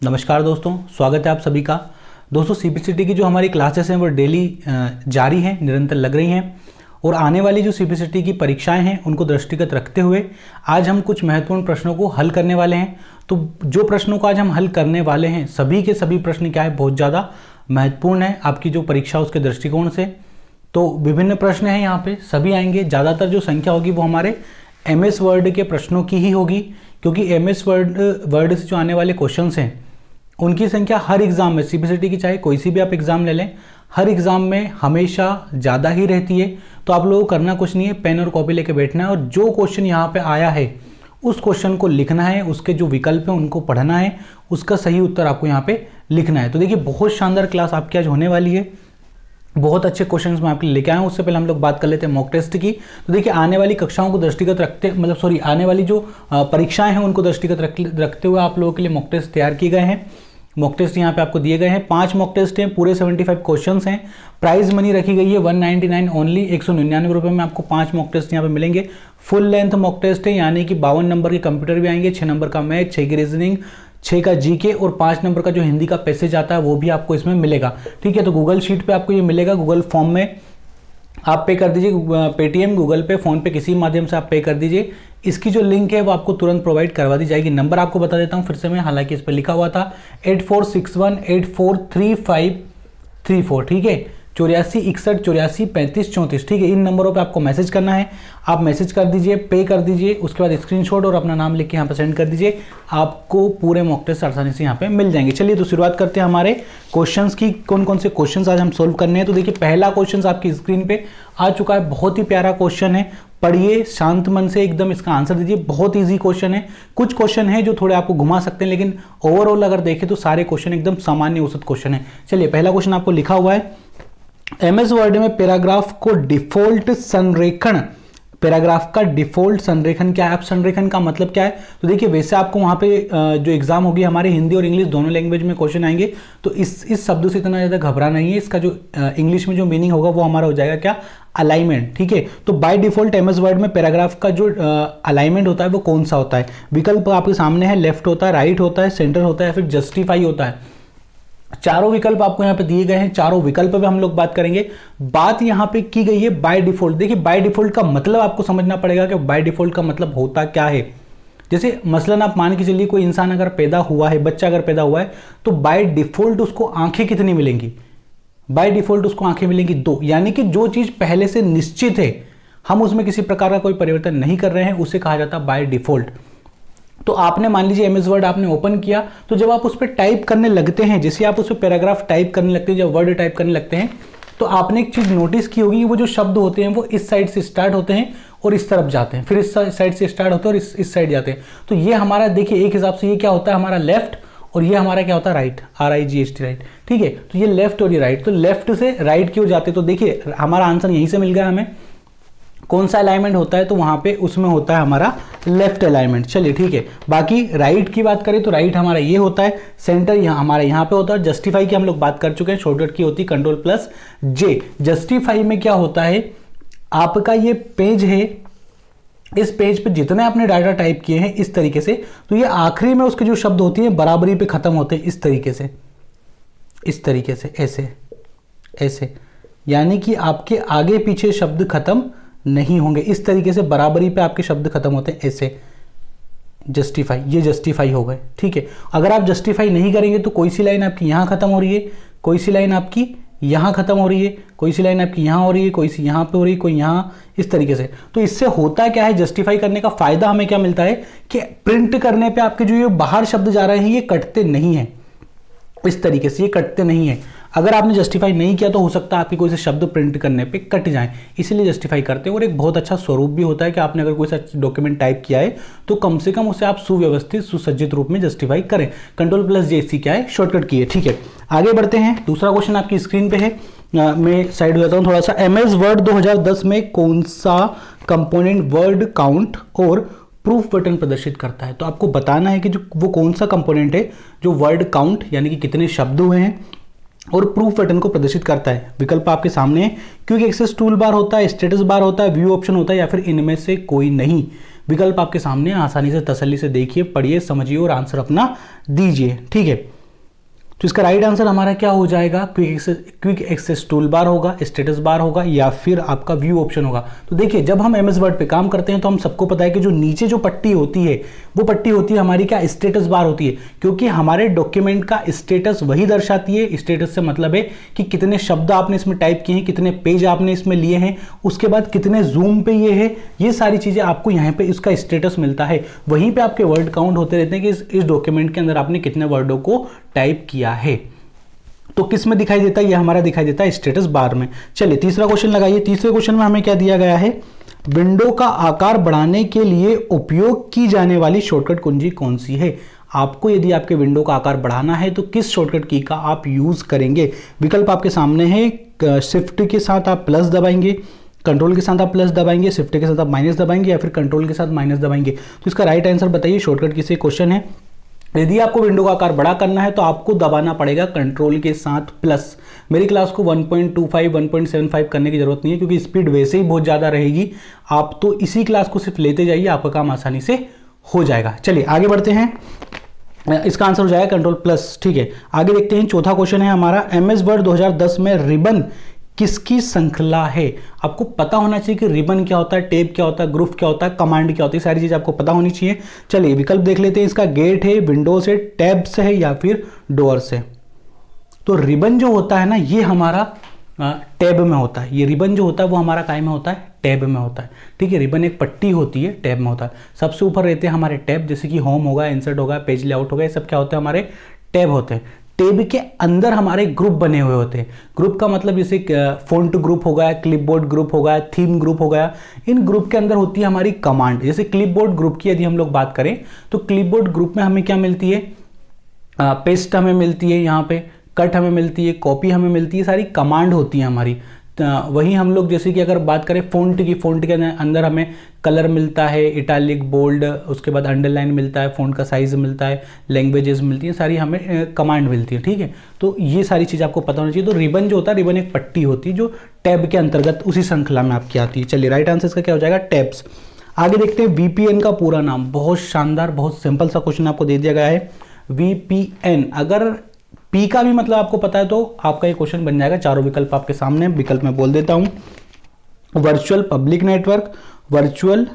नमस्कार दोस्तों, स्वागत है आप सभी का। दोस्तों सीपीसीटी की जो हमारी क्लासेस हैं वो डेली जारी हैं, निरंतर लग रही हैं और आने वाली जो सीपीसीटी की परीक्षाएं हैं उनको दृष्टिगत रखते हुए आज हम कुछ महत्वपूर्ण प्रश्नों को हल करने वाले हैं। तो जो प्रश्नों को आज हम हल करने वाले हैं सभी के सभी प्रश्न क्या है, बहुत ज़्यादा महत्वपूर्ण है आपकी जो परीक्षा उसके दृष्टिकोण से। तो विभिन्न प्रश्न हैं यहाँ पे, सभी आएंगे। ज़्यादातर जो संख्या होगी वो हमारे MS वर्ड के प्रश्नों की ही होगी, क्योंकि MS वर्ड से जो आने वाले क्वेश्चंस हैं उनकी संख्या हर एग्ज़ाम में, सीपीसीटी की चाहे कोई सी भी आप एग्ज़ाम ले लें, हर एग्ज़ाम में हमेशा ज़्यादा ही रहती है। तो आप लोगों को करना कुछ नहीं है, पेन और कॉपी लेके बैठना है और जो क्वेश्चन यहाँ पे आया है उस क्वेश्चन को लिखना है, उसके जो विकल्प हैं उनको पढ़ना है, उसका सही उत्तर आपको यहाँ पे लिखना है। तो देखिए बहुत शानदार क्लास आपकी आज होने वाली है, बहुत अच्छे क्वेश्चंस मैं आपके लिए लेके आया हूँ। उससे पहले हम लोग बात कर लेते हैं मॉक टेस्ट की। तो देखिए आने वाली कक्षाओं को दृष्टिगत रखते आने वाली जो परीक्षाएं हैं उनको दृष्टिगत रखते हुए आप लोगों के लिए मॉक टेस्ट तैयार किए गए हैं। मॉक टेस्ट यहाँ पे आपको दिए गए हैं, 5 मॉक टेस्ट हैं, पूरे 75 क्वेश्चंस हैं। प्राइस मनी रखी गई है 199 ओनली, 199 रुपये में आपको 5 मॉक टेस्ट यहाँ पे मिलेंगे। फुल लेंथ मॉक टेस्ट है, यानी कि 52 नंबर के कंप्यूटर भी आएंगे, 6 नंबर का मैथ, 6 की रीजनिंग, 6 का जीके और 5 नंबर का जो हिंदी का पैसेज आता है वो भी आपको इसमें मिलेगा। ठीक है, तो गूगल शीट पे आपको ये मिलेगा, गूगल फॉर्म में आप पे कर दीजिए, पेटीएम, गूगल पे, फोन पे किसी माध्यम से आप पे कर दीजिए। इसकी जो लिंक है वो आपको तुरंत प्रोवाइड करवा दी जाएगी। नंबर आपको बता देता हूँ फिर से मैं, हालांकि इस पर लिखा हुआ था 8461843534। ठीक है, 84 61 84 35 34। ठीक है, इन नंबरों पे आपको मैसेज करना है, आप मैसेज कर दीजिए, पे कर दीजिए, उसके बाद स्क्रीनशॉट और अपना नाम लिख के यहाँ पे सेंड कर दीजिए, आपको पूरे मॉक टेस्ट आसानी से यहाँ पे मिल जाएंगे। चलिए तो शुरुआत करते हैं हमारे क्वेश्चंस की। कौन कौन से क्वेश्चंस आज हम सोल्व करने हैं। तो देखिए पहला क्वेश्चन आपकी स्क्रीन पे आ चुका है, बहुत ही प्यारा क्वेश्चन है, पढ़िए शांत मन से एकदम इसका आंसर दीजिए। बहुत ईजी क्वेश्चन है, कुछ क्वेश्चन है जो थोड़े आपको घुमा सकते हैं, लेकिन ओवरऑल अगर देखें तो सारे क्वेश्चन एकदम सामान्य औसत क्वेश्चन है। चलिए पहला क्वेश्चन आपको लिखा हुआ है, MS वर्ड में पैराग्राफ को डिफॉल्ट संरेखण, पैराग्राफ का डिफॉल्ट संरेखण क्या है, अब संरेखण का मतलब क्या है। तो देखिए वैसे आपको वहाँ पे जो एग्जाम होगी हमारे हिंदी और इंग्लिश दोनों लैंग्वेज में क्वेश्चन आएंगे, तो इस शब्द से इतना ज़्यादा घबरा नहीं है। इसका जो इंग्लिश में जो मीनिंग होगा वो हमारा हो जाएगा क्या, अलाइनमेंट। ठीक है, तो बाय डिफॉल्ट MS वर्ड में पैराग्राफ का जो अलाइनमेंट होता है वो कौन सा होता है। विकल्प आपके सामने है, लेफ्ट होता है, राइट होता है, सेंटर होता है, फिर जस्टिफाई होता है। चारों विकल्प आपको यहाँ पे दिए गए हैं, चारों विकल्प पे हम लोग बात करेंगे। बात यहाँ पे की गई है बाय डिफॉल्ट। देखिए बाय डिफॉल्ट का मतलब आपको समझना पड़ेगा कि बाय डिफॉल्ट का मतलब होता क्या है। जैसे मसलन आप मान के चलिए कोई इंसान अगर पैदा हुआ है, बच्चा अगर पैदा हुआ है, तो बाय डिफॉल्ट उसको आंखें कितनी मिलेंगी, बाय डिफॉल्ट उसको आंखें मिलेंगी 2। यानी कि जो चीज पहले से निश्चित है, हम उसमें किसी प्रकार का कोई परिवर्तन नहीं कर रहे हैं, उसे कहा जाता है बाय डिफॉल्ट। तो आपने मान लीजिए MS वर्ड आपने ओपन किया, तो जब आप उस पर टाइप करने लगते हैं, जैसे आप उस पर पैराग्राफ टाइप करने लगते हैं, जब वर्ड टाइप करने लगते हैं, तो आपने एक चीज नोटिस की होगी, वो जो शब्द होते हैं वो इस साइड से स्टार्ट होते हैं और इस तरफ जाते हैं, फिर इस साइड से स्टार्ट होते हैं और इस साइड जाते हैं। तो ये हमारा देखिए एक हिसाब से ये क्या होता है, हमारा लेफ्ट, और ये हमारा क्या होता है, राइट, RIGHT, राइट। ठीक है, तो ये लेफ्ट और ये राइट, तो लेफ्ट से राइट की ओर जाते। तो देखिए हमारा आंसर यहीं से मिल गया हमें, कौन सा अलाइनमेंट होता है, तो वहां पे उसमें होता है हमारा लेफ्ट अलाइनमेंट। चलिए ठीक है, बाकी राइट की बात करें तो राइट हमारा ये होता है, सेंटर हमारा यहाँ पे होता है। जस्टिफाई की हम लोग बात कर चुके हैं, शॉर्टकट की होती है Ctrl+J। जस्टिफाई में क्या होता है, आपका ये पेज है, इस पेज पे जितने आपने डाटा टाइप किए हैं इस तरीके से, तो ये आखिरी में उसके जो शब्द होती है बराबरी पे खत्म होते हैं, इस तरीके से, इस तरीके से, ऐसे ऐसे, यानी कि आपके आगे पीछे शब्द खत्म नहीं होंगे, इस तरीके से बराबरी पे आपके शब्द खत्म होते हैं ऐसे। जस्टिफाई, ये जस्टिफाई हो गए। ठीक है, अगर आप जस्टिफाई नहीं करेंगे तो कोई सी लाइन आपकी यहाँ खत्म हो रही है, कोई सी लाइन आपकी यहाँ खत्म हो रही है, कोई सी लाइन आपकी यहाँ हो रही है, कोई सी यहाँ पे हो रही है, कोई यहाँ, इस तरीके से। तो इससे होता क्या है, जस्टिफाई करने का फायदा हमें क्या मिलता है कि प्रिंट करने पे आपके जो ये बाहर शब्द जा रहे हैं ये कटते नहीं है, इस तरीके से ये कटते नहीं है। अगर आपने जस्टिफाई नहीं किया तो हो सकता है आपकी कोई से शब्द प्रिंट करने पे कट जाएं, इसीलिए जस्टिफाई करते हैं। और एक बहुत अच्छा स्वरूप भी होता है कि आपने अगर कोई सा डॉक्यूमेंट टाइप किया है तो कम से कम उसे आप सुव्यवस्थित सुसज्जित रूप में जस्टिफाई करें। Ctrl+J क्या है, शॉर्टकट की है। ठीक है, आगे बढ़ते हैं। दूसरा क्वेश्चन आपकी स्क्रीन पे है, मैं साइड हो जाता हूँ थोड़ा सा। MS वर्ड 2010 में कौन सा कंपोनेंट वर्ड काउंट और प्रूफ बटन प्रदर्शित करता है। तो आपको बताना है कि जो वो कौन सा कंपोनेंट है जो वर्ड काउंट यानी कि कितने शब्द हुए हैं और प्रूफ बटन को प्रदर्शित करता है। विकल्प आपके सामने है, क्विक एक्सेस टूल बार होता है, स्टेटस बार होता है, व्यू ऑप्शन होता है, या फिर इनमें से कोई नहीं। विकल्प आपके सामने, आसानी से तसल्ली से देखिए, पढ़िए, समझिए और आंसर अपना दीजिए। ठीक है, तो इसका राइट आंसर हमारा क्या हो जाएगा? क्विक एक्सेस टूल बार होगा, स्टेटस बार होगा, या फिर आपका व्यू ऑप्शन होगा। तो देखिए, जब हम एमएस वर्ड पे काम करते हैं तो हम सबको पता है कि जो नीचे जो पट्टी होती है वो पट्टी होती है हमारी क्या? स्टेटस बार होती है, क्योंकि हमारे डॉक्यूमेंट का स्टेटस वही दर्शाती है। स्टेटस से मतलब है कि कितने शब्द आपने इसमें टाइप किए हैं, कितने पेज आपने इसमें लिए हैं, उसके बाद कितने जूम पे ये है, ये सारी चीजें आपको यहाँ पे इसका स्टेटस मिलता है। वहीं पे आपके वर्ड काउंट होते रहते हैं कि इस डॉक्यूमेंट के अंदर आपने कितने वर्डों को टाइप किया है। तो किस में दिखाई देता है? ये हमारा दिखाई देता है स्टेटस बार में। चलिए तीसरा क्वेश्चन लगाइए। तीसरे क्वेश्चन में हमें क्या दिया गया है? विंडो का आकार बढ़ाने के लिए उपयोग की जाने वाली शॉर्टकट कुंजी कौन सी है? आपको यदि आपके विंडो का आकार बढ़ाना है तो किस शॉर्टकट की का आप यूज करेंगे? विकल्प आपके सामने है। शिफ्ट के साथ आप प्लस दबाएंगे, कंट्रोल के साथ आप प्लस दबाएंगे, शिफ्ट के साथ आप माइनस दबाएंगे, या फिर कंट्रोल के साथ माइनस दबाएंगे। तो इसका राइट आंसर बताइए, शॉर्टकट किसी क्वेश्चन है। यदि आपको विंडो का आकार बड़ा करना है तो आपको दबाना पड़ेगा कंट्रोल के साथ प्लस। मेरी क्लास को 1.25 1.75 करने की जरूरत नहीं है, क्योंकि स्पीड वैसे ही बहुत ज़्यादा रहेगी। आप तो इसी क्लास को सिर्फ लेते जाइए, आपका काम आसानी से हो जाएगा। चलिए आगे बढ़ते हैं। इसका आंसर हो जाएगा कंट्रोल प्लस। ठीक है, आगे देखते हैं। चौथा क्वेश्चन है हमारा, एमएस वर्ड 2010 में रिबन किसकी श्रृंखला है? आपको पता होना चाहिए कि रिबन क्या होता है, टैब क्या होता है, ग्रुप क्या होता है, कमांड क्या होती है, सारी चीज़ आपको पता होनी चाहिए। चलिए विकल्प देख लेते हैं। इसका गेट है, विंडोज है, टैब्स है, या फिर डोर्स है। तो रिबन जो होता है ना, ये हमारा टैब में होता है। ये रिबन जो होता है वो हमारा काय में होता है? टैब में होता है। ठीक है, रिबन एक पट्टी होती है, टैब में होता है। सबसे ऊपर रहते हैं हमारे टैब, जैसे कि होम होगा, इंसर्ट होगा, पेज लेआउट होगा, ये सब क्या होते हैं? हमारे टैब होते हैं। टैब के अंदर हमारे ग्रुप बने हुए होते हैं। ग्रुप का मतलब जैसे फॉन्ट ग्रुप हो गया, क्लिपबोर्ड ग्रुप हो गया, थीम ग्रुप हो गया। इन ग्रुप के अंदर होती है हमारी कमांड। जैसे क्लिपबोर्ड ग्रुप की यदि हम लोग बात करें तो क्लिपबोर्ड ग्रुप में हमें क्या मिलती है? पेस्ट हमें मिलती है, यहाँ पे कट हमें मिलती है, कॉपी हमें मिलती है, सारी कमांड होती है हमारी। वही हम लोग जैसे कि अगर बात करें फ़ॉन्ट की, फ़ॉन्ट के अंदर हमें कलर मिलता है, इटैलिक, बोल्ड, उसके बाद अंडरलाइन मिलता है, फ़ॉन्ट का साइज़ मिलता है, लैंग्वेजेस मिलती हैं, सारी हमें कमांड मिलती है। ठीक है, तो ये सारी चीज़ आपको पता होनी चाहिए। तो रिबन जो होता है, रिबन एक पट्टी होती है जो टैब के अंतर्गत उसी श्रृंखला में आपकी आती है। चलिए राइट आंसर इसका क्या हो जाएगा? टैब्स। आगे देखते हैं वीपीएन का पूरा नाम। बहुत शानदार, बहुत सिंपल सा क्वेश्चन आपको दे दिया गया है। वीपीएन, अगर पी का भी मतलब आपको पता है तो आपका ये क्वेश्चन बन जाएगा। चारों विकल्प आपके सामने, विकल्प में बोल देता हूं। Virtual public network, virtual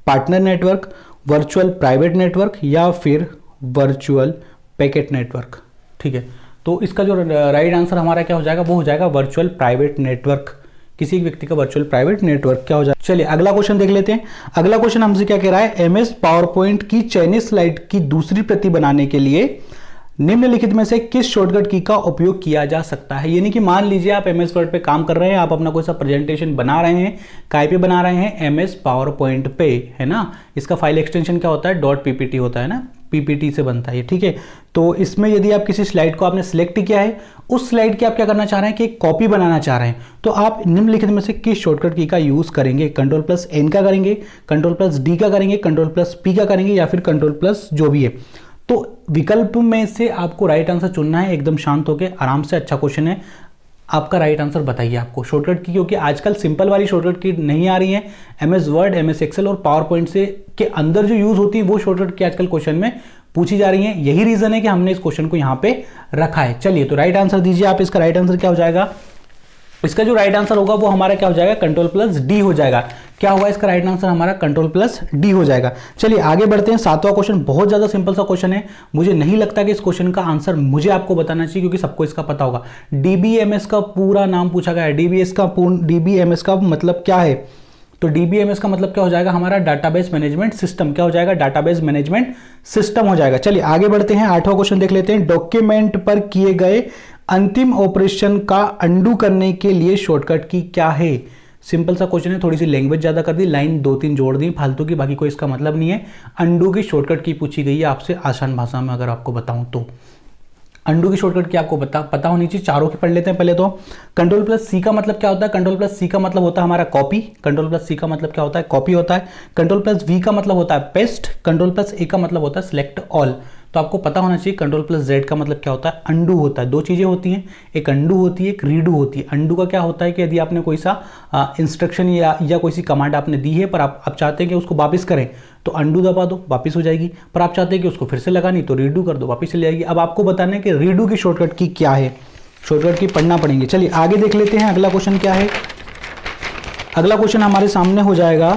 partner network, virtual private network, या फिर वर्चुअल पैकेट नेटवर्क। ठीक है, तो इसका जो राइट आंसर हमारा क्या हो जाएगा? वो हो जाएगा वर्चुअल प्राइवेट नेटवर्क। किसी एक व्यक्ति का वर्चुअल प्राइवेट नेटवर्क क्या हो जाएगा? चलिए अगला क्वेश्चन देख लेते हैं। अगला क्वेश्चन हमसे क्या कह रहा है? एमएस पावर पॉइंट की चयनित स्लाइड की दूसरी प्रति बनाने के लिए निम्नलिखित में से किस शॉर्टकट की का उपयोग किया जा सकता है? यानी कि मान लीजिए आप एमएस वर्ड पे काम कर रहे हैं, आप अपना कोई सा प्रेजेंटेशन बना रहे हैं, काय पे बना रहे हैं? एमएस पावर पॉइंट पे, है ना। इसका फाइल एक्सटेंशन क्या होता है? डॉट पीपीटी होता है ना, पीपीटी से बनता है। ठीक है, तो इसमें यदि आप किसी स्लाइड को आपने सिलेक्ट किया है, उस स्लाइड की आप क्या करना चाह रहे हैं कि एक कॉपी बनाना चाह रहे हैं, तो आप निम्नलिखित में से किस शॉर्टकट की का यूज करेंगे? कंट्रोल प्लस एन का करेंगे, कंट्रोल प्लस डी का करेंगे, कंट्रोल प्लस पी का करेंगे, या फिर कंट्रोल प्लस जो भी है? तो विकल्प में से आपको राइट आंसर चुनना है, एकदम शांत होकर, आराम से। अच्छा क्वेश्चन है, आपका राइट आंसर बताइए आपको शॉर्टकट की, क्योंकि आजकल सिंपल वाली शॉर्टकट की नहीं आ रही है। एमएस वर्ड, एमएस एक्सेल और पावर पॉइंट से के अंदर जो यूज होती है वो शॉर्टकट की आजकल क्वेश्चन में पूछी जा रही है। यही रीजन है कि हमने इस क्वेश्चन को यहाँ पे रखा है। चलिए तो राइट आंसर दीजिए आप। इसका राइट आंसर क्या हो जाएगा? इसका जो राइट आंसर होगा वो हमारा क्या हो जाएगा? कंट्रोल प्लस डी हो जाएगा। क्या होगा इसका राइट आंसर? हमारा कंट्रोल प्लस डी हो जाएगा। चलिए आगे बढ़ते हैं। सातवां क्वेश्चन बहुत ज्यादा सिंपल सा क्वेश्चन है। मुझे नहीं लगता कि इस क्वेश्चन का आंसर मुझे आपको बताना चाहिए, क्योंकि सबको इसका पता होगा। डीबीएमएस का पूरा नाम पूछा गया है। डीबीएमएस का मतलब क्या है? तो डीबीएमएस का मतलब क्या हो जाएगा? हमारा डाटाबेस मैनेजमेंट सिस्टम। क्या हो जाएगा? डाटाबेस मैनेजमेंट सिस्टम हो जाएगा। चलिए आगे बढ़ते हैं। आठवां क्वेश्चन देख लेते हैं। डॉक्यूमेंट पर किए गए अंतिम ऑपरेशन का अंडू करने के लिए शॉर्टकट की क्या है? सिंपल सा क्वेश्चन है, थोड़ी सी लैंग्वेज ज्यादा कर दी, लाइन 2-3 जोड़ दी फालतू की, बाकी कोई इसका मतलब नहीं है। अंडू की शॉर्टकट की पूछी गई है आपसे, आसान भाषा में अगर आपको बताऊं तो। अंडू की शॉर्टकट की आपको पता होनी चाहिए। चारों की पढ़ लेते हैं पहले तो। कंट्रोल प्लस सी का मतलब क्या होता है? कंट्रोल प्लस सी का मतलब होता है हमारा कॉपी। कंट्रोल प्लस सी का मतलब क्या होता है? कॉपी होता है। कंट्रोल प्लस वी का मतलब होता है पेस्ट। कंट्रोल प्लस ए का मतलब होता है सिलेक्ट ऑल। तो आपको पता होना चाहिए Ctrl+Z का मतलब क्या होता है, अंडू होता है। दो चीज़ें होती हैं, एक अंडू होती है, एक रीडू होती है। अंडू का क्या होता है कि यदि आपने कोई सा इंस्ट्रक्शन या कोई सी कमांड आपने दी है पर आप चाहते हैं कि उसको वापस करें तो अंडू दबा दो, वापस हो जाएगी। पर आप चाहते हैं कि उसको फिर से लगानी तो रीडू कर दो, वापस चली जाएगी। अब आपको बताना है कि रीडू की शॉर्टकट की क्या है, शॉर्टकट की पढ़ना पड़ेंगे। चलिए आगे देख लेते हैं अगला क्वेश्चन क्या है। अगला क्वेश्चन हमारे सामने हो जाएगा,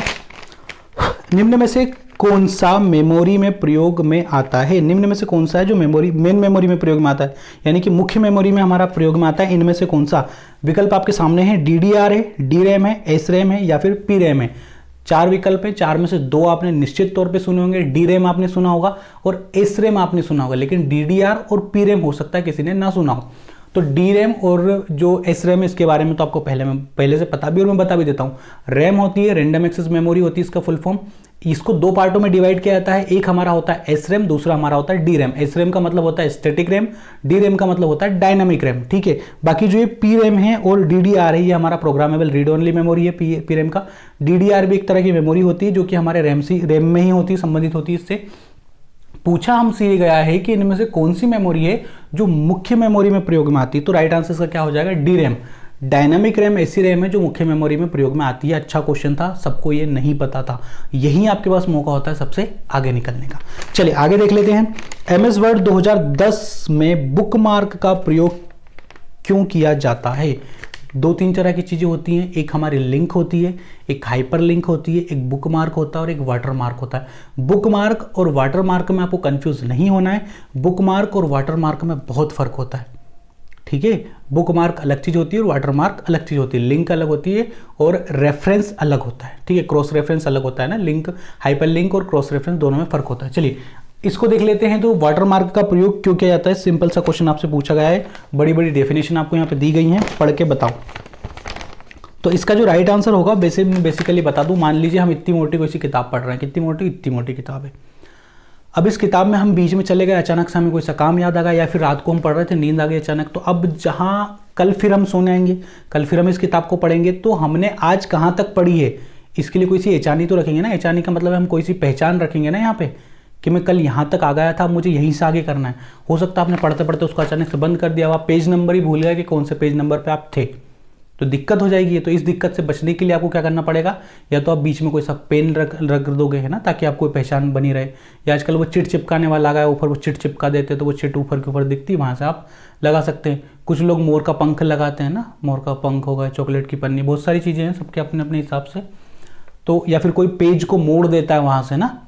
निम्न में से कौन सा मेमोरी में प्रयोग में आता है। निम्न में से कौन सा है जो मेन मेमोरी में प्रयोग में आता है, यानी कि मुख्य मेमोरी में हमारा प्रयोग में आता है। इनमें से कौन सा विकल्प आपके सामने है, DDR है, DRAM है, SRAM है या फिर PRAM है। 4 विकल्प है, 4 में से 2 आपने निश्चित तौर पे सुने होंगे। DRAM आपने सुना होगा और SRAM आपने सुना होगा, लेकिन DDR और PRAM हो सकता है किसी ने ना सुना हो। तो DRAM और जो SRAM है इसके बारे में तो आपको पहले से पता भी, और मैं बता भी देता हूँ। रैम होती है रैंडम एक्सेस मेमोरी होती है इसका फुल फॉर्म। इसको 2 पार्टों में डिवाइड किया जाता है, एक हमारा होता है SRAM, दूसरा हमारा होता है DRAM। SRAM का मतलब होता है स्टैटिक रैम, DRAM का मतलब होता है डायनामिक रैम, ठीक है। बाकी जो ये PRAM है और DDR है ये हमारा प्रोग्रामेबल रीड ओनली मेमोरी है। PRAM का DDR भी एक तरह की मेमोरी होती है जो कि हमारे रैम में ही होती है, संबंधित होती है इससे। पूछा हमसे ये गया है कि इनमें से कौन सी मेमोरी है जो मुख्य मेमोरी में प्रयोग में आती है, तो राइट आंसर इसका क्या हो जाएगा, DRAM। डायनामिक रैम ऐसी रैम है जो मुख्य मेमोरी में प्रयोग में आती है। अच्छा क्वेश्चन था, सबको ये नहीं पता था, यही आपके पास मौका होता है सबसे आगे निकलने का। चलिए आगे देख लेते हैं। MS वर्ड 2010 में बुकमार्क का प्रयोग क्यों किया जाता है। 2-3 तरह की चीज़ें होती हैं, एक हमारी लिंक होती है, एक हाइपर लिंक होती है, एक बुक मार्क होता है और एक वाटर मार्क होता है। बुक मार्क और वाटर मार्क में आपको कंफ्यूज नहीं होना है। बुक मार्क और वाटर मार्क में बहुत फर्क होता है, ठीक है। बुक मार्क अलग चीज़ होती है और वाटर मार्क अलग चीज़ होती है। लिंक अलग होती है और रेफरेंस अलग होता है, ठीक है। क्रॉस रेफरेंस अलग होता है ना, लिंक, हाइपर लिंक और क्रॉस रेफरेंस दोनों में फर्क होता है। चलिए इसको देख लेते हैं। तो वाटर मार्क का प्रयोग क्यों किया जाता है, सिंपल सा क्वेश्चन आपसे पूछा गया है, बड़ी बड़ी डेफिनेशन आपको यहाँ पे दी गई हैं, पढ़ के बताओ। तो इसका जो राइट आंसर होगा बेसिकली बता दूं, मान लीजिए हम इतनी मोटी कोई सी किताब पढ़ रहे हैं, कितनी मोटी, इतनी मोटी किताब है। अब इस किताब में हम बीच में चले गए, अचानक से हमें कोई सा काम याद आ गया, या फिर रात को हम पढ़ रहे थे, नींद आ गई अचानक। तो अब जहाँ कल फिर हम सोने आएंगे, कल फिर हम इस किताब को पढ़ेंगे, तो हमने आज कहाँ तक पढ़ी है इसके लिए कोई सी एचानी तो रखेंगे ना। एचानी का मतलब हम कोई सी पहचान रखेंगे ना यहाँ पे, कि मैं कल यहाँ तक आ गया था, मुझे यहीं से आगे करना है। हो सकता है आपने पढ़ते पढ़ते उसको अचानक से बंद कर दिया, आप पेज नंबर ही भूल गए कि कौन से पेज नंबर पे आप थे, तो दिक्कत हो जाएगी। तो इस दिक्कत से बचने के लिए आपको क्या करना पड़ेगा, या तो आप बीच में कोई सा पेन रख दोगे, है ना, ताकि आपको पहचान बनी रहे। या आजकल वो चिट चिपकाने वाला आ गया, ऊपर वो चिट चिपका देते, तो वो चिट ऊपर के ऊपर दिखती है, वहाँ से आप लगा सकते हैं। कुछ लोग मोर का पंख लगाते हैं ना, मोर का पंख होगा, चॉकलेट की पन्नी, बहुत सारी चीज़ें हैं सबके अपने अपने हिसाब से। तो या फिर कोई पेज को मोड़ देता है वहाँ से ना,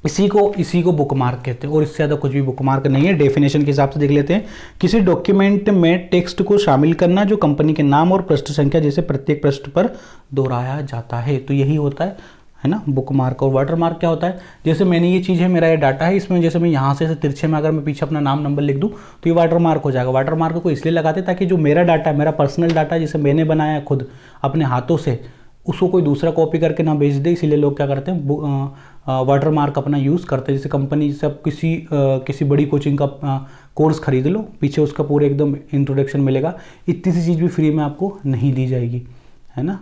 इसी को बुकमार्क कहते हैं। और इससे ज़्यादा कुछ भी बुकमार्क नहीं है। डेफिनेशन के हिसाब से देख लेते हैं। किसी डॉक्यूमेंट में टेक्स्ट को शामिल करना जो कंपनी के नाम और पृष्ठ संख्या जैसे प्रत्येक पृष्ठ पर दोहराया जाता है, तो यही होता है ना बुकमार्क। और वाटरमार्क क्या होता है, जैसे मैंने ये चीज़ है, मेरा ये डाटा है, इसमें जैसे मैं यहाँ से तिरछे में अगर मैं पीछे अपना नाम नंबर लिख दूँ तो ये वाटरमार्क हो जाएगा। वाटरमार्क को इसलिए लगाते ताकि जो मेरा डाटा है, मेरा पर्सनल डाटा जिसे मैंने बनाया खुद अपने हाथों से, उसको कोई दूसरा कॉपी करके ना बेच दे, इसीलिए लोग क्या करते हैं वाटर मार्क अपना यूज़ करते हैं। जैसे कंपनी से आप किसी बड़ी कोचिंग का कोर्स खरीद लो, पीछे उसका पूरे एकदम इंट्रोडक्शन मिलेगा, इतनी सी चीज़ भी फ्री में आपको नहीं दी जाएगी, है ना।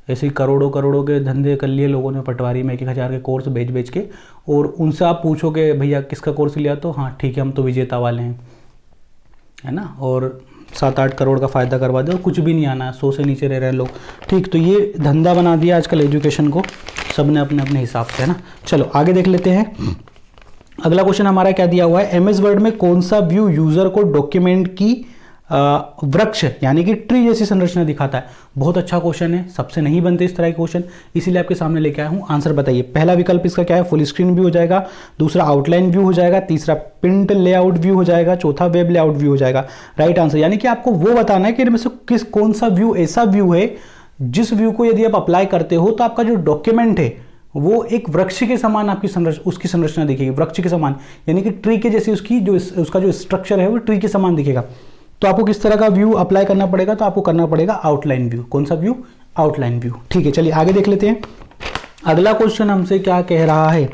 ऐसे ही करोड़ों के धंधे कर लिए लोगों ने पटवारी में, 1,000 के कोर्स बेच के, और उनसे आप पूछोगे भैया किसका कोर्स लिया, तो हाँ ठीक है हम तो विजेता वाले हैं, है ना, और 7-8 करोड़ का फ़ायदा करवा दे और कुछ भी नहीं आना है, 100 से नीचे रह रहे हैं लोग। ठीक, तो ये धंधा बना दिया आजकल एजुकेशन को सब ने अपने अपने हिसाब से, है ना। चलो आगे देख लेते हैं। अगला क्वेश्चन हमारा क्या दिया हुआ है, MS वर्ड में कौन सा व्यू यूज़र को डॉक्यूमेंट की वृक्ष यानी कि ट्री जैसी संरचना दिखाता है। बहुत अच्छा क्वेश्चन है, सबसे नहीं बनते इस तरह के क्वेश्चन, इसीलिए आपके सामने लेके आया हूँ। आंसर बताइए। पहला विकल्प इसका क्या है, फुल स्क्रीन व्यू हो जाएगा, दूसरा आउटलाइन व्यू हो जाएगा, तीसरा प्रिंट लेआउट व्यू हो जाएगा, चौथा वेब लेआउट व्यू हो जाएगा। राइट आंसर, यानी कि आपको वो बताना है कि इनमें से कौन सा व्यू ऐसा व्यू है जिस व्यू को यदि आप अप्लाई करते हो तो आपका जो डॉक्यूमेंट है वो एक वृक्ष के समान आपकी उसकी संरचना दिखेगी, वृक्ष के समान, यानी कि ट्री के जैसी उसका जो स्ट्रक्चर है वो ट्री के समान दिखेगा। तो आपको किस तरह का व्यू अप्लाई करना पड़ेगा, तो आपको करना पड़ेगा आउटलाइन व्यू। कौन सा व्यू, आउटलाइन व्यू। ठीक है, चलिए आगे देख लेते हैं। अगला क्वेश्चन हमसे क्या कह रहा है,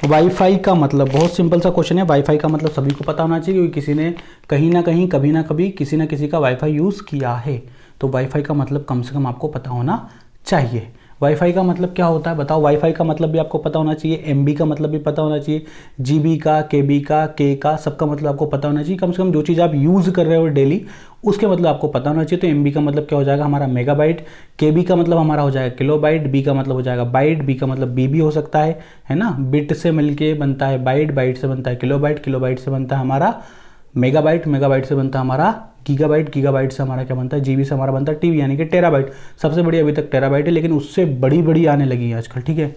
वाईफाई का मतलब। बहुत सिंपल सा क्वेश्चन है। वाईफाई का मतलब सभी को पता होना चाहिए, क्योंकि किसी ने कहीं ना कहीं कभी ना कभी किसी ना किसी का वाईफाई यूज़ किया है, तो वाईफाई का मतलब कम से कम आपको पता होना चाहिए। वाईफाई का मतलब क्या होता है बताओ? वाईफाई का मतलब भी आपको पता होना चाहिए, एमबी का मतलब भी पता होना चाहिए, जीबी का, केबी का, के का, सबका मतलब आपको पता होना चाहिए। कम से कम जो चीज़ आप यूज़ कर रहे हो डेली उसके मतलब आपको पता होना चाहिए। तो एमबी का मतलब क्या हो जाएगा हमारा मेगाबाइट, केबी का मतलब हमारा हो जाएगा किलोबाइट, बी का मतलब हो जाएगा बाइट, बी का मतलब बीबी हो सकता है ना। बिट से मिलके बनता है बाइट, बाइट से बनता है किलोबाइट, किलोबाइट से बनता है हमारा मेगाबाइट, मेगाबाइट से बनता है हमारा गीगाबाइट, गीगाबाइट से हमारा क्या बनता है जीबी से हमारा बनता है टीबी यानी कि टेराबाइट। सबसे बड़ी अभी तक टेराबाइट है, लेकिन उससे बड़ी बड़ी आने लगी है आजकल, ठीक है,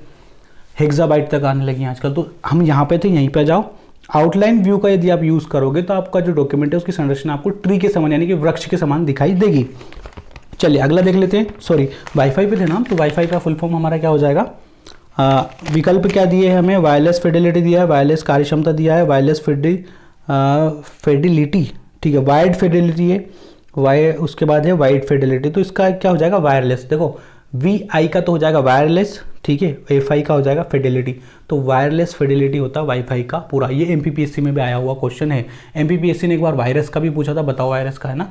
हेक्साबाइट तक आने लगी है आजकल। तो हम यहाँ पे थे, यहीं पे जाओ। आउटलाइन व्यू का यदि आप यूज़ करोगे तो आपका जो डॉक्यूमेंट है उसकी संरचना आपको ट्री के समान यानी कि वृक्ष के समान दिखाई देगी। चलिए अगला देख लेते हैं। सॉरी, वाईफाई पे थे ना, तो वाईफाई का फुल फॉर्म हमारा क्या हो जाएगा? विकल्प क्या दिए हैं हमें? वायरलेस फिडेलिटी दिया है, वायरलेस कार्यक्षमता दिया है, वायरलेस फिडिलिटी, ठीक है, वाइड फिडेलिटी है, उसके बाद है वाइड फिडेलिटी। तो इसका क्या हो जाएगा? वायरलेस। देखो वी आई का तो हो जाएगा वायरलेस, ठीक है, एफ आई का हो जाएगा फिडेलिटी। तो वायरलेस फिडेलिटी होता है वाईफाई का पूरा। ये एमपीपीएससी में भी आया हुआ क्वेश्चन है। एमपीपीएससी ने एक बार वायरस का भी पूछा था, बताओ वायरस का, है ना,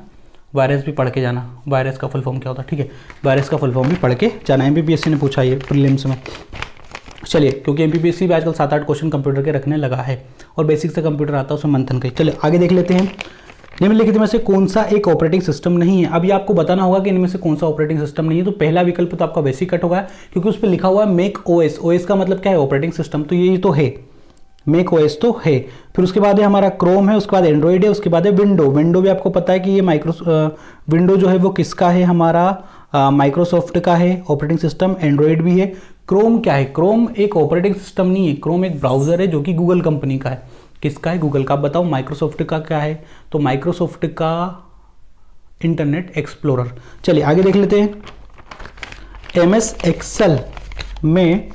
वायरस भी पढ़ के जाना, वायरस का फुल फॉर्म क्या होता है, ठीक है, वायरस का फुल फॉर्म भी पढ़ के जाना। एमपीपीएससी ने पूछा ये प्रीलिम्स में। चलिए, क्योंकि एमपीपीएससी भी आजकल 7-8 क्वेश्चन कंप्यूटर के रखने लगा है और बेसिक से कंप्यूटर आता है उसमें मंथन के। चलिए आगे देख लेते हैं। निम्नलिखित में से कौन सा एक ऑपरेटिंग सिस्टम नहीं है? अभी आपको बताना होगा कि इनमें से कौन सा ऑपरेटिंग सिस्टम नहीं है। तो पहला विकल्प तो आपका बेसिक कट होगा क्योंकि उस पर लिखा हुआ है मेक ओएस। ओएस का मतलब क्या है? Operating system. तो ये तो है, मेक ओएस तो है। फिर उसके बाद है हमारा क्रोम है, उसके बाद एंड्रॉइड है, उसके बाद है विंडो। विंडो भी आपको पता है कि ये विंडो जो है वो किसका है? हमारा माइक्रोसॉफ्ट का है ऑपरेटिंग सिस्टम। एंड्रॉइड भी है। क्रोम क्या है? क्रोम एक ऑपरेटिंग सिस्टम नहीं है, क्रोम एक ब्राउजर है जो कि गूगल कंपनी का है। किसका है? गूगल का। आप बताओ माइक्रोसॉफ्ट का क्या है? तो माइक्रोसॉफ्ट का इंटरनेट एक्सप्लोरर। चलिए आगे देख लेते हैं। एमएस एक्सेल में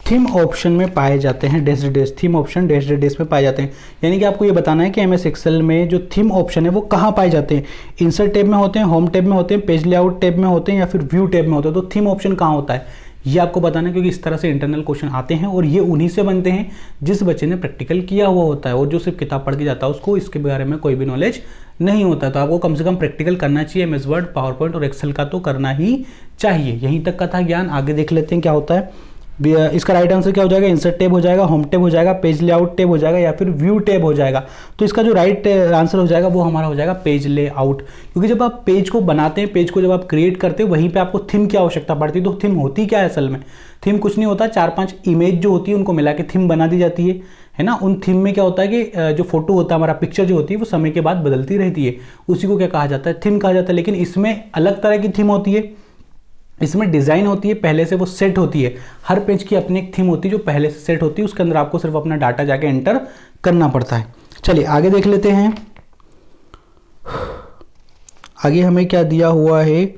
थीम ऑप्शन में पाए जाते हैं dash dash, theme option dash dash में पाए जाते हैं। यानी कि आपको ये बताना है कि एमएस एक्सेल में जो थीम ऑप्शन है वो कहाँ पाए जाते हैं? इंसर्ट टैब में होते हैं, होम टैब में होते हैं, पेज लेआउट टैब में होते हैं या फिर व्यू टैब में होते हैं। तो थीम ऑप्शन कहाँ होता है ये आपको बताना है, क्योंकि इस तरह से इंटरनल क्वेश्चन आते हैं और ये उन्हीं से बनते हैं जिस बच्चे ने प्रैक्टिकल किया हुआ होता है। और जो सिर्फ किताब पढ़ के जाता है उसको इसके बारे में कोई भी नॉलेज नहीं होता है। तो आपको कम से कम प्रैक्टिकल करना चाहिए। एमएस वर्ड, पावर पॉइंट और एक्सेल का तो करना ही चाहिए। यहीं तक का था ज्ञान। आगे देख लेते हैं क्या होता है। इसका राइट आंसर क्या हो जाएगा? इंसर्ट टैब हो जाएगा, होम टैब हो जाएगा, पेज लेआउट टैब हो जाएगा या फिर व्यू टैब हो जाएगा। तो इसका जो राइट आंसर हो जाएगा वो हमारा हो जाएगा पेज लेआउट। क्योंकि जब आप पेज को बनाते हैं, पेज को जब आप क्रिएट करते हो, वहीं पे आपको थीम की आवश्यकता पड़ती है। तो थीम होती क्या है असल में? थीम कुछ नहीं होता, 4-5 इमेज जो होती है उनको मिला के थीम बना दी जाती है ना। उन थीम में क्या होता है कि जो फोटो होता है, हमारा पिक्चर जो होती है वो समय के बाद बदलती रहती है, उसी को क्या कहा जाता है? थीम कहा जाता है। लेकिन इसमें अलग तरह की थीम होती है, इसमें डिज़ाइन होती है, पहले से वो सेट होती है। हर पेज की अपनी एक थीम होती है जो पहले से सेट होती है, उसके अंदर आपको सिर्फ अपना डाटा जाके एंटर करना पड़ता है। चलिए आगे देख लेते हैं। आगे हमें क्या दिया हुआ है?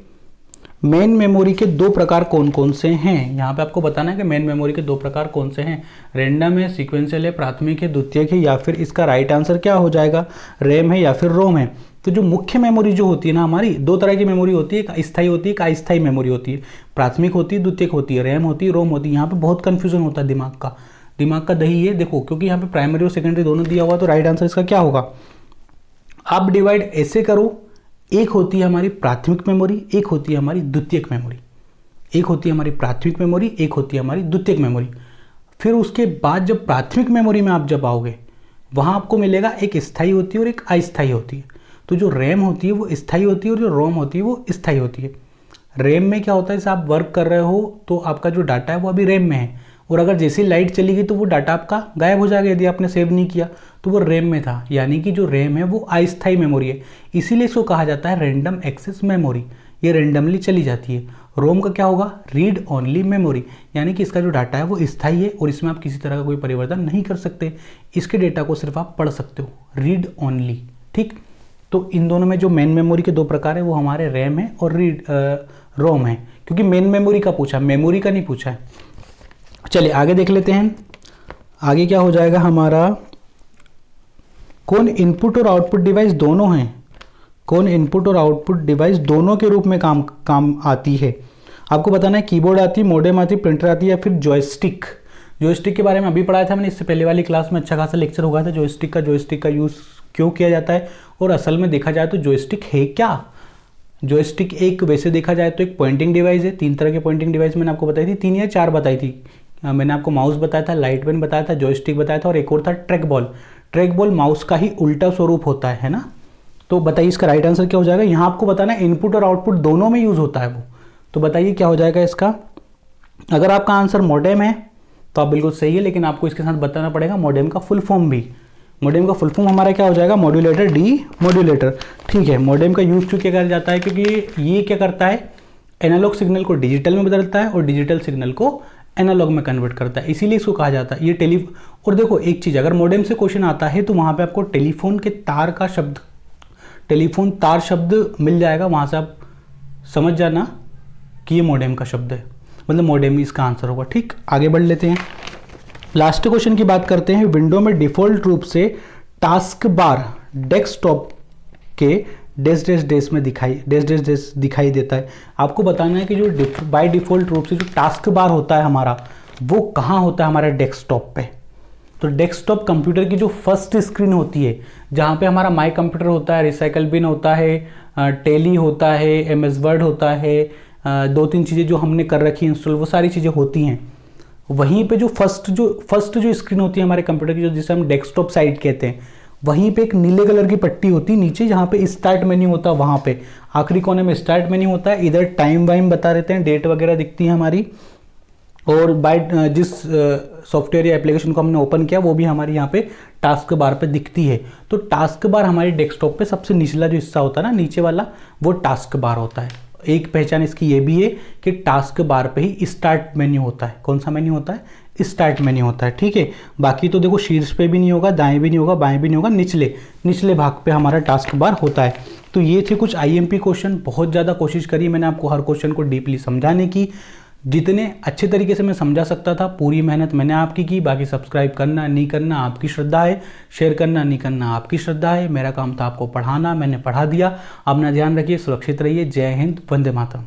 मेन मेमोरी के 2 प्रकार कौन कौन से हैं? यहाँ पे आपको बताना है कि मेन मेमोरी के 2 प्रकार कौन से हैं। रैंडम है, सीक्वेंशियल है, प्राथमिक है, द्वितीयक है, या फिर इसका राइट आंसर क्या हो जाएगा? रैम है या फिर रोम है। तो जो मुख्य मेमोरी जो होती है ना हमारी, 2 तरह की मेमोरी होती है, एक स्थायी होती है, एक अस्थायी मेमोरी होती है। प्राथमिक होती है, द्वितीयक होती है, रैम होती है, रोम होती है। यहाँ पे बहुत कंफ्यूजन होता है दिमाग का दही है। देखो क्योंकि यहाँ पे प्राइमरी और सेकेंडरी दोनों दिया हुआ, तो राइट आंसर इसका क्या होगा? आप डिवाइड ऐसे करो, एक होती है हमारी प्राथमिक मेमोरी, एक होती है हमारी द्वितीयक मेमोरी। एक होती है हमारी प्राथमिक मेमोरी, एक होती है हमारी द्वितीयक मेमोरी। फिर उसके बाद जब प्राथमिक मेमोरी में आप जब आओगे, वहाँ आपको मिलेगा एक स्थायी होती है और एक अस्थायी होती है। तो जो रैम होती है वो स्थायी होती है और जो रोम होती है वो स्थायी होती है। रैम में क्या होता है, जैसे आप वर्क कर रहे हो तो आपका जो डाटा है वो अभी रैम में है, और अगर जैसी लाइट चली गई तो वो डाटा आपका गायब हो जाएगा यदि आपने सेव नहीं किया, तो वो रैम में था। यानी कि जो रैम है वो अस्थायी मेमोरी है, इसीलिए इसको कहा जाता है रैंडम एक्सेस मेमोरी। ये रैंडमली चली जाती है। रोम का क्या होगा? रीड ओनली मेमोरी, यानी कि इसका जो डाटा है वो स्थायी है और इसमें आप किसी तरह का कोई परिवर्तन नहीं कर सकते। इसके डेटा को सिर्फ आप पढ़ सकते हो, रीड ओनली। ठीक, तो इन दोनों में जो मेन मेमोरी के 2 प्रकार है वो हमारे रैम है और रोम है, क्योंकि मेन मेमोरी का पूछा, मेमोरी का नहीं पूछा है। चलिए आगे देख लेते हैं। आगे क्या हो जाएगा हमारा? कौन इनपुट और आउटपुट डिवाइस दोनों हैं? कौन इनपुट और आउटपुट डिवाइस दोनों के रूप में काम आती है? आपको बताना है कीबोर्ड आती है, मॉडेम आती है, प्रिंटर आती है या फिर जॉयस्टिक। जॉयस्टिक के बारे में अभी पढ़ाया था मैंने, इससे पहले वाली क्लास में अच्छा खासा लेक्चर हो गया था जॉयस्टिक का यूज़ क्यों किया जाता है, और असल में देखा जाए तो जॉयस्टिक है क्या। जॉयस्टिक एक वैसे देखा जाए तो एक पॉइंटिंग डिवाइस है। 3 तरह के पॉइंटिंग डिवाइस मैंने आपको बताई थी, 3 या 4 बताई थी। मैंने आपको माउस बताया था, लाइट पेन बताया था, जॉयस्टिक बताया था और एक और था track ball. Track ball mouse का ही उल्टा स्वरूप होता है ना। तो बताइए इसका राइट आंसर क्या हो जाएगा। यहाँ आपको बताना है इनपुट और आउटपुट दोनों में यूज़ होता है वो। तो बताइए क्या हो जाएगा इसका। अगर आपका आंसर मॉडेम है तो आप बिल्कुल सही है, लेकिन आपको इसके साथ बताना पड़ेगा मॉडेम का फुल फॉर्म भी। मॉडेम का फुल फॉर्म हमारा क्या हो जाएगा, मॉड्यूलेटर डी मॉड्यूलेटर। ठीक है, मॉडेम का यूज क्यों क्या किया जाता है, क्योंकि ये क्या करता है, एनालॉग सिग्नल को डिजिटल में बदलता है और डिजिटल सिग्नल को एनालॉग में कन्वर्ट करता है, इसीलिए इसको कहा जाता है ये और देखो एक चीज़, अगर मॉडेम से क्वेश्चन आता है तो वहाँ पे आपको टेलीफोन के तार का शब्द, टेलीफोन तार शब्द मिल जाएगा, वहाँ से आप समझ जाना कि ये मॉडेम का शब्द है, मतलब मॉडेम इसका आंसर होगा। ठीक, आगे बढ़ लेते हैं। लास्ट क्वेश्चन की बात करते हैं। विंडो में डिफॉल्ट रूप से टास्क बार डेस्कटॉप के डैश डैश डैश में दिखाई देता है। आपको बताना है कि जो बाय डिफॉल्ट रूप से जो टास्क बार होता है हमारा, वो कहाँ होता है हमारे डेस्कटॉप पे। तो डेस्कटॉप कंप्यूटर की जो फर्स्ट स्क्रीन होती है, जहाँ पे हमारा माई कंप्यूटर होता है, रिसाइकल बिन होता है, टेली होता है, एमएस वर्ड होता है, 2-3 चीज़ें जो हमने कर रखी हैं इंस्टॉल, वो सारी चीज़ें होती हैं। वहीं पे जो फर्स्ट जो स्क्रीन होती है हमारे कंप्यूटर की, जो जिसे हम डेस्कटॉप साइड कहते हैं, वहीं पे एक नीले कलर की पट्टी होती है नीचे, जहाँ पे स्टार्ट मेन्यू होता है, वहाँ पे आखिरी कोने में स्टार्ट मेन्यू होता है। इधर टाइम वाइम बता देते हैं, डेट वगैरह दिखती है हमारी, और बाय जिस सॉफ्टवेयर या एप्लीकेशन को हमने ओपन किया वो भी हमारी यहाँ पे टास्क बार पे दिखती है। तो टास्क बार हमारे डेस्कटॉप पे सबसे निचला जो हिस्सा होता है ना, नीचे वाला, वो टास्क बार होता है। एक पहचान इसकी ये भी है कि टास्क बार पे ही स्टार्ट मेन्यू होता है। कौन सा मेन्यू होता है, स्टार्ट मेन्यू होता है। ठीक है, बाकी तो देखो शीर्ष पे भी नहीं होगा, दाएं भी नहीं होगा, बाएं भी नहीं होगा, निचले भाग पे हमारा टास्क बार होता है। तो ये थे कुछ आईएमपी क्वेश्चन। बहुत ज़्यादा कोशिश करी मैंने आपको हर क्वेश्चन को डीपली समझाने की, जितने अच्छे तरीके से मैं समझा सकता था पूरी मेहनत मैंने आपकी की। बाकी सब्सक्राइब करना नहीं करना आपकी श्रद्धा है, शेयर करना नहीं करना आपकी श्रद्धा है। मेरा काम था आपको पढ़ाना, मैंने पढ़ा दिया। अपना ध्यान रखिए, सुरक्षित रहिए। जय हिंद, वंदे मातरम।